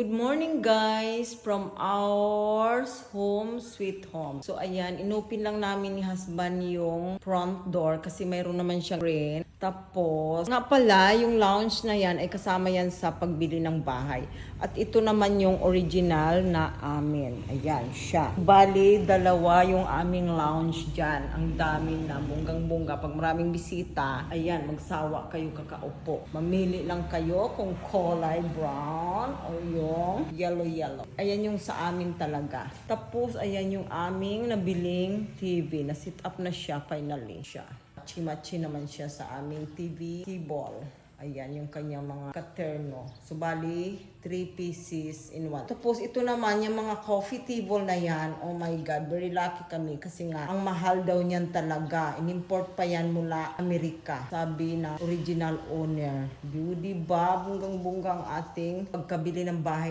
Good morning guys from our home sweet home. So ayan, inopen lang namin ni husband yung front door kasi mayroon naman siyang rain. Tapos, nga pala, yung lounge na yan ay kasama yan sa pagbili ng bahay. At ito naman yung original na amin. Ayan, siya. Bali, dalawa yung aming lounge dyan. Ang dami na, bunggang-bungga. Pag maraming bisita, ayan, magsawa kayo kakaupo. Mamili lang kayo kung kulay brown o yung yellow. Ayan yung sa amin talaga. Tapos, ayan yung aming nabiling TV. Na-sit up na siya, finally siya. Machi-machi naman siya sa aming TV table. Ayan, yung kanyang mga katerno. So, bali, 3 pieces in 1. Tapos, ito naman, yung mga coffee table na yan. Oh my God, very lucky kami. Kasi nga, ang mahal daw niyan talaga. In-import pa yan mula Amerika. Sabi na original owner. Diba? Bunggang-bunggang ating pagkabili ng bahay.